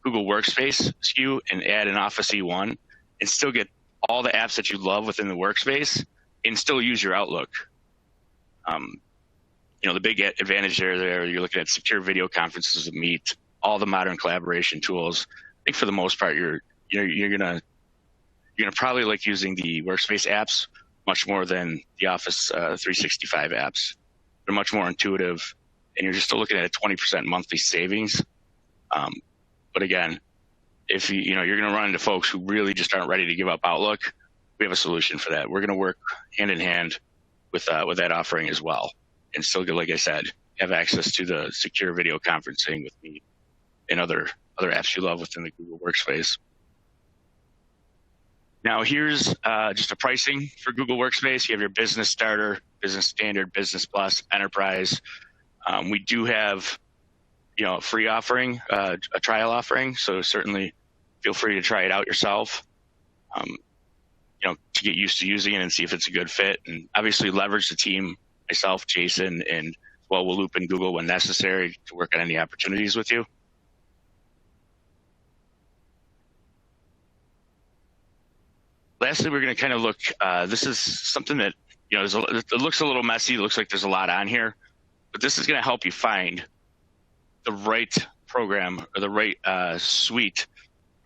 Google Workspace SKU and add an Office E1 and still get all the apps that you love within the workspace and still use your Outlook. The big advantage there, you're looking at secure video conferences with Meet, all the modern collaboration tools. I think for the most part, you're gonna probably like using the Workspace apps much more than the Office 365 apps. They're much more intuitive, and you're just still looking at a 20% monthly savings. But again, if you're going to run into folks who really just aren't ready to give up Outlook, we have a solution for that. We're going to work hand in hand with that offering as well, and still, like I said, have access to the secure video conferencing with me and other apps you love within the Google Workspace. Now here's just a pricing for Google Workspace. You have your Business Starter, Business Standard, Business Plus, Enterprise. We do have a free offering, a trial offering. So certainly feel free to try it out yourself, to get used to using it and see if it's a good fit. And obviously leverage the team, myself, Jason, and we'll loop in Google when necessary to work on any opportunities with you. Lastly, we're going to kind of look, this is something that, it looks a little messy. It looks like there's a lot on here, but this is going to help you find the right program or the right suite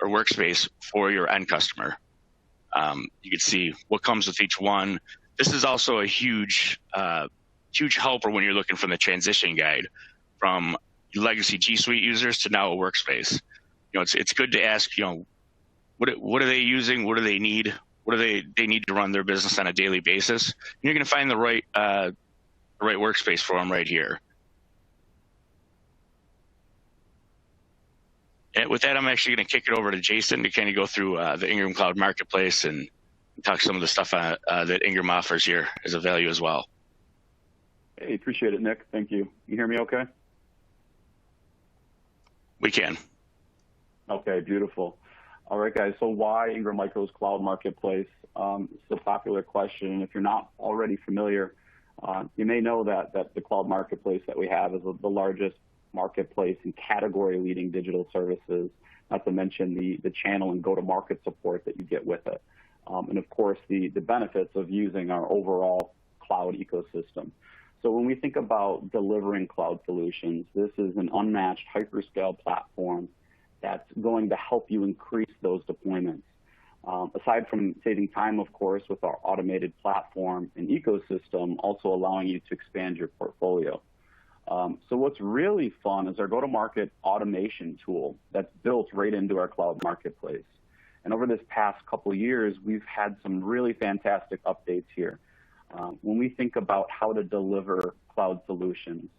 or workspace for your end customer. You can see what comes with each one. This is also a huge helper when you're looking from the transition guide from legacy G Suite users to now a Workspace. It's good to ask, what are they using? What do they need? What do they need to run their business on a daily basis? And you're going to find the right workspace for them right here. And with that, I'm actually going to kick it over to Jason to kind of go through the Ingram Cloud Marketplace and talk some of the stuff that Ingram offers here as a value as well. Hey, appreciate it, Nick. Thank you. You hear me okay? We can. Okay, beautiful. All right, guys. So why Ingram Micro's Cloud Marketplace? It's a popular question. If you're not already familiar, you may know that the Cloud Marketplace that we have is the largest marketplace and category-leading digital services, not to mention the channel and go-to-market support that you get with it. And of course, the benefits of using our overall cloud ecosystem. So when we think about delivering cloud solutions, this is an unmatched hyperscale platform that's going to help you increase those deployments. Aside from saving time, of course, with our automated platform and ecosystem, also allowing you to expand your portfolio. So what's really fun is our go-to-market automation tool that's built right into our cloud marketplace. And over this past couple of years, we've had some really fantastic updates here. When we think about how to deliver cloud solutions,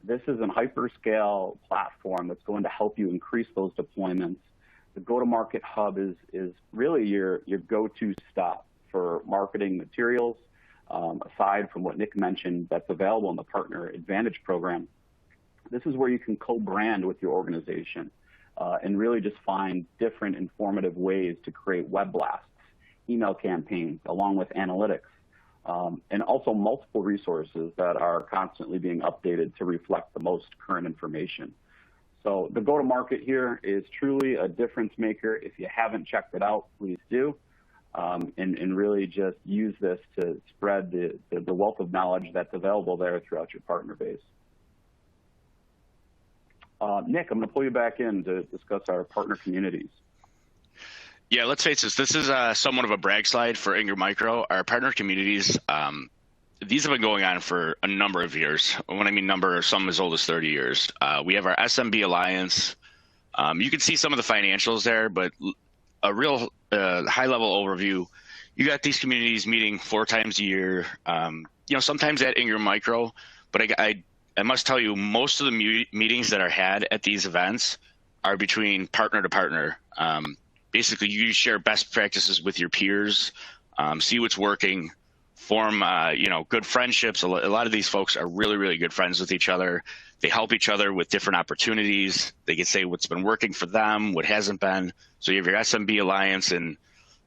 this is a hyperscale platform that's going to help you increase those deployments. The go-to-market hub is really your go-to stop for marketing materials, aside from what Nick mentioned that's available in the Partner Advantage program. This is where you can co-brand with your organization and really just find different informative ways to create web blasts, email campaigns, along with analytics. And also multiple resources that are constantly being updated to reflect the most current information. So the go-to-market here is truly a difference maker. If you haven't checked it out, please do. And really just use this to spread the wealth of knowledge that's available there throughout your partner base. Nick, I'm going to pull you back in to discuss our partner communities. Yeah, let's face this is somewhat of a brag slide for Ingram Micro. Our partner communities, these have been going on for a number of years. When I mean number, some as old as 30 years. We have our SMB Alliance. You can see some of the financials there, but a real high-level overview. You got these communities meeting 4 times a year, sometimes at Ingram Micro, but I must tell you, most of the meetings that are had at these events are between partner to partner. Basically, you share best practices with your peers, see what's working, form good friendships. A lot of these folks are really, really good friends with each other. They help each other with different opportunities. They can say what's been working for them, what hasn't been. So you have your SMB Alliance, and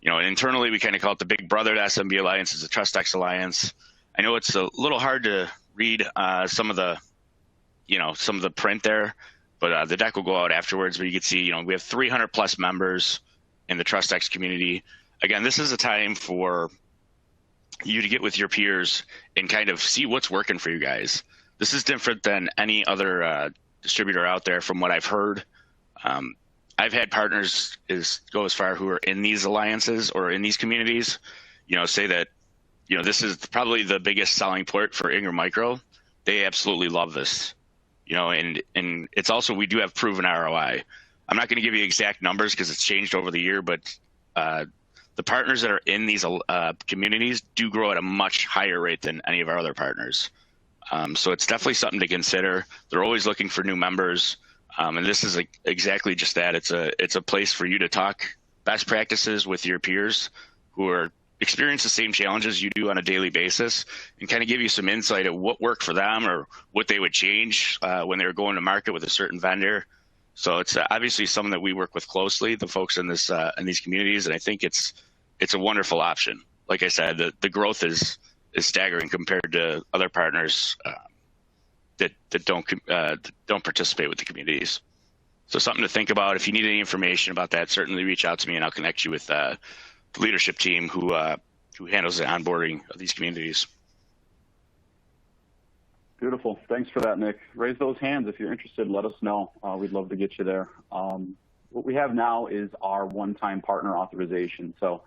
internally we kind of call it the big brother to SMB Alliance is the TrustX Alliance. I know it's a little hard to read some of the print there, but the deck will go out afterwards. But you can see, we have 300 plus members in the TrustX community. Again, this is a time for you to get with your peers and kind of see what's working for you guys. This is different than any other distributor out there from what I've heard. I've had partners go as far who are in these alliances or in these communities, say that, this is probably the biggest selling point for Ingram Micro. They absolutely love this, and it's also, we do have proven ROI. I'm not going to give you exact numbers because it's changed over the year, but the partners that are in these communities do grow at a much higher rate than any of our other partners. So it's definitely something to consider. They're always looking for new members. And this is exactly just that. It's a place for you to talk best practices with your peers who are experience the same challenges you do on a daily basis, and kind of give you some insight at what worked for them or what they would change when they were going to market with a certain vendor. So it's obviously something that we work with closely, the folks in these communities, and I think it's a wonderful option. Like I said, the growth is staggering compared to other partners that don't participate with the communities. So something to think about. If you need any information about that, certainly reach out to me and I'll connect you with the leadership team who handles the onboarding of these communities. Beautiful. Thanks for that, Nick. Raise those hands if you're interested. Let us know. We'd love to get you there. What we have now is our one-time partner authorization. So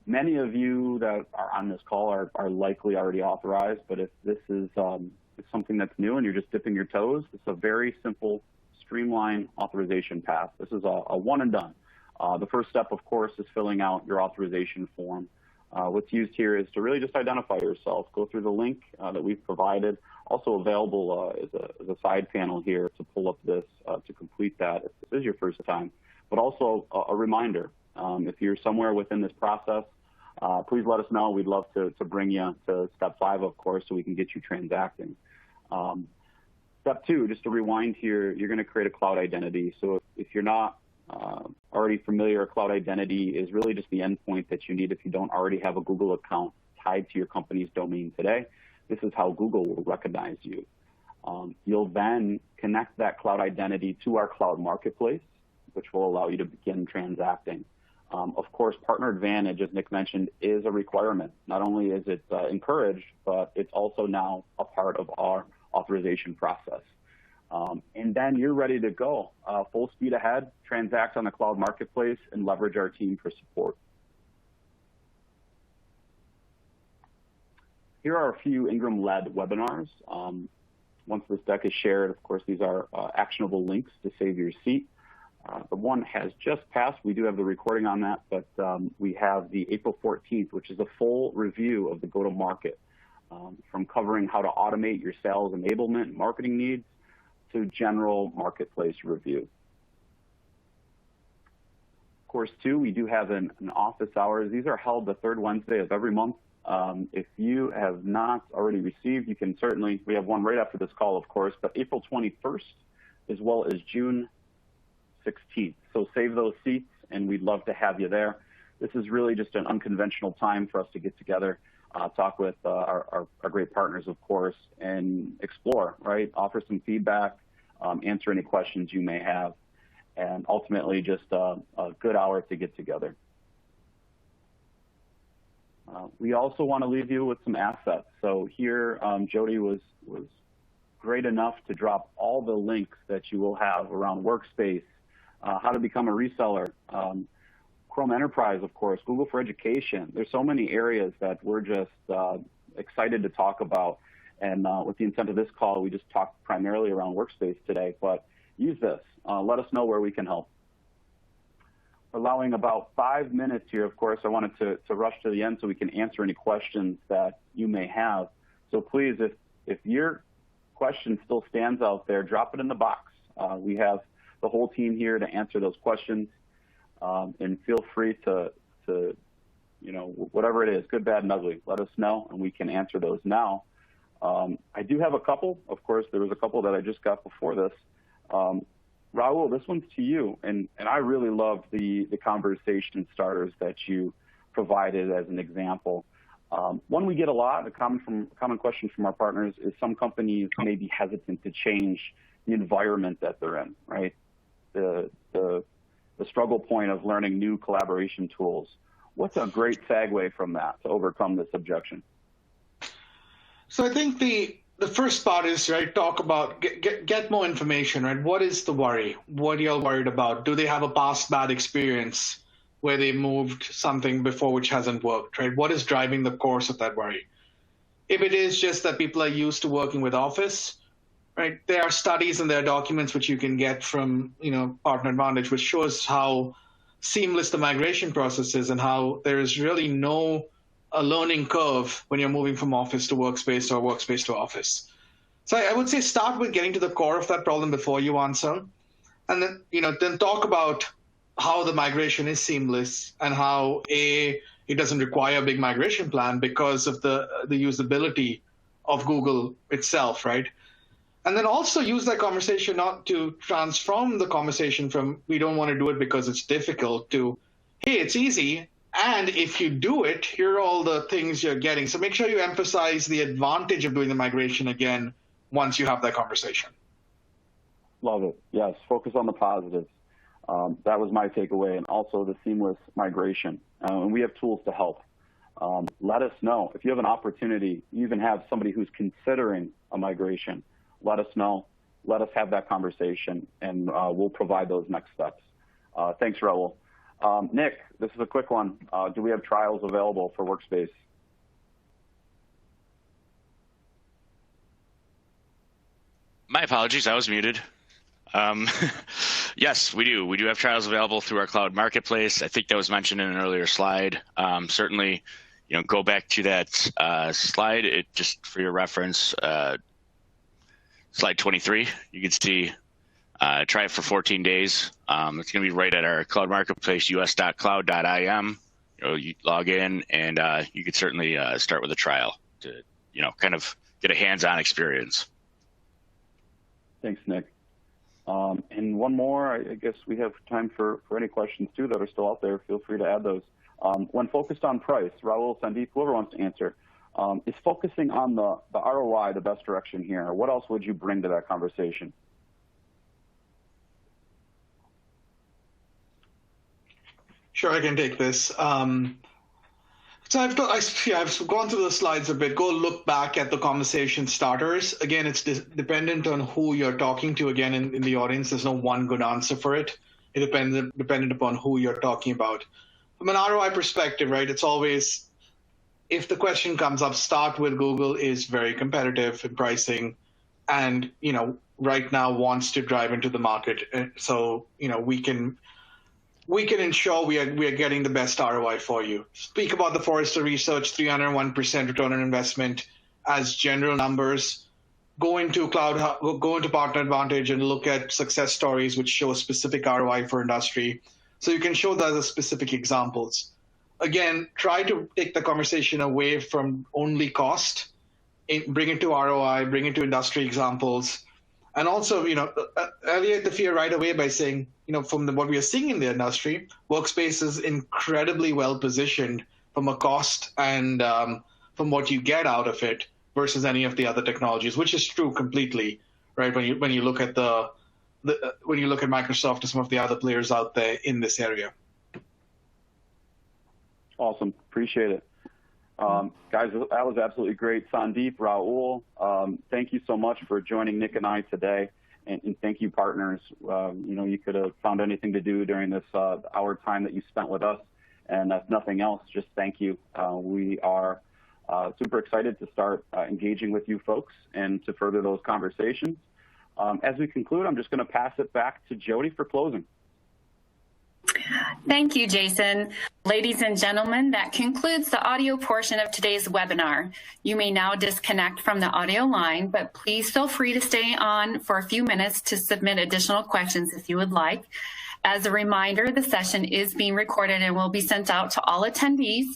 many of you that are on this call are likely already authorized, but if this is something that's new and you're just dipping your toes, it's a very simple, streamlined authorization path. This is a one and done. The first step, of course, is filling out your authorization form. What's used here is to really just identify yourself. Go through the link that we've provided. Also available as a side panel here to pull up this to complete that if this is your first time. But also a reminder, if you're somewhere within this process, please let us know. We'd love to bring you to step 5, of course, so we can get you transacting. Step 2, just to rewind here, you're going to create a cloud identity. So if you're not already familiar, a cloud identity is really just the endpoint that you need if you don't already have a Google account tied to your company's domain today. This is how Google will recognize you. You'll then connect that cloud identity to our cloud marketplace, which will allow you to begin transacting. Of course, Partner Advantage, as Nick mentioned, is a requirement. Not only is it encouraged, but it's also now a part of our authorization process. And then you're ready to go. Full speed ahead, transact on the cloud marketplace, and leverage our team for support. Here are a few Ingram-led webinars. Once this deck is shared, of course, these are actionable links to save your seat. The one has just passed. We do have the recording on that, but we have the April 14th, which is a full review of the go-to-market, from covering how to automate your sales enablement and marketing needs to general marketplace review. Of course, too, we do have an office hours. These are held the third Wednesday of every month. If you have not already received, you can certainly, we have one right after this call, of course, but April 21st as well as June 16th. So save those seats, and we'd love to have you there. This is really just an unconventional time for us to get together, talk with our great partners, of course, and explore, right? Offer some feedback, answer any questions you may have, and ultimately just a good hour to get together. We also want to leave you with some assets. So here, Jody was great enough to drop all the links that you will have around Workspace, how to become a reseller, Chrome Enterprise, of course, Google for Education. There's so many areas that we're just excited to talk about. And with the intent of this call, we just talked primarily around Workspace today, but use this. Let us know where we can help. Allowing about 5 minutes here, of course, I wanted to rush to the end so we can answer any questions that you may have. So please, if your question still stands out there, drop it in the box. We have the whole team here to answer those questions. And feel free to, whatever it is, good, bad, and ugly, let us know, and we can answer those now. I do have a couple. Of course, there was a couple that I just got before this. Raul, this one's to you, and I really loved the conversation starters that you provided as an example. One we get a lot, a common question from our partners is some companies may be hesitant to change the environment that they're in, right? The struggle point of learning new collaboration tools. What's a great segue from that to overcome this objection? So I think the first part is, right, talk about, get more information, right? What is the worry? What are y'all worried about? Do they have a past bad experience where they moved something before which hasn't worked, right? What is driving the course of that worry? If it is just that people are used to working with Office, right, there are studies and there are documents which you can get from, Partner Advantage, which shows how seamless the migration process is and how there is really no a learning curve when you're moving from Office to Workspace or Workspace to Office. So I would say start with getting to the core of that problem before you answer, and then then talk about how the migration is seamless and how it doesn't require a big migration plan because of the usability of Google itself, right? And then also use that conversation not to transform the conversation from we don't want to do it because it's difficult to, hey, it's easy. And if you do it, here are all the things you're getting. So make sure you emphasize the advantage of doing the migration again once you have that conversation. Love it. Yes, focus on the positives. That was my takeaway, and also the seamless migration. And we have tools to help. Let us know. If you have an opportunity, you even have somebody who's considering a migration, let us know. Let us have that conversation, and we'll provide those next steps. Thanks, Raul. Nick, this is a quick one. Do we have trials available for Workspace? My apologies, I was muted. Yes, we do. We do have trials available through our cloud marketplace. I think that was mentioned in an earlier slide. Certainly, go back to that slide. It just for your reference, slide 23. You can see try it for 14 days. It's going to be right at our cloud marketplace, us.cloud.im. You log in, and you could certainly start with a trial to kind of get a hands-on experience. Thanks, Nick. And one more, I guess we have time for any questions too that are still out there. Feel free to add those. When focused on price, Raul, Sandeep, whoever wants to answer, is focusing on the ROI the best direction here? What else would you bring to that conversation? Sure, I can take this. So I've gone through the slides a bit. Go look back at the conversation starters. Again, it's dependent on who you're talking to. Again, in the audience, there's no one good answer for it. It dependent upon who you're talking about. From an ROI perspective, right, it's always, if the question comes up, start with Google is very competitive in pricing and, right now wants to drive into the market. So, we can ensure we are getting the best ROI for you. Speak about the Forrester research, 301% return on investment as general numbers. Go into Partner Advantage and look at success stories which show specific ROI for industry. So you can show that as specific examples. Again, try to take the conversation away from only cost, bring it to ROI, bring it to industry examples. And also, alleviate the fear right away by saying, from what we are seeing in the industry, Workspace is incredibly well positioned from a cost and from what you get out of it versus any of the other technologies, which is true completely, right? When you look at when you look at Microsoft and some of the other players out there in this area. Awesome, appreciate it. Guys, that was absolutely great. Sandeep, Raul, thank you so much for joining Nick and I today. And thank you, partners. You could have found anything to do during this hour time that you spent with us. And if nothing else, just thank you. We are super excited to start engaging with you folks and to further those conversations. As we conclude, I'm just going to pass it back to Jody for closing. Thank you, Jason. Ladies and gentlemen, that concludes the audio portion of today's webinar. You may now disconnect from the audio line, but please feel free to stay on for a few minutes to submit additional questions if you would like. As a reminder, the session is being recorded and will be sent out to all attendees.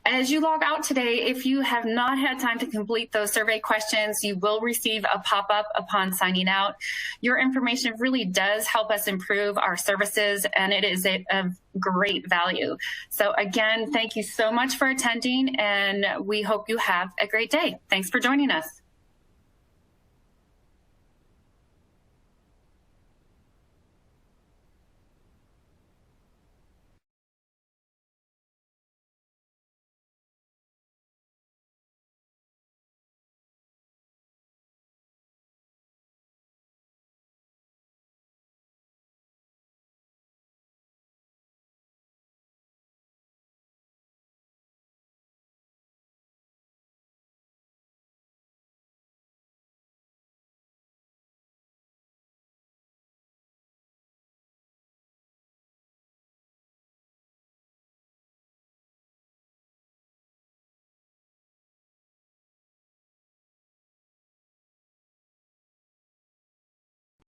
As you log out today, if you have not had time to complete those survey questions, you will receive a pop-up upon signing out. Your information really does help us improve our services, and it is of great value. So again, thank you so much for attending, and we hope you have a great day. Thanks for joining us.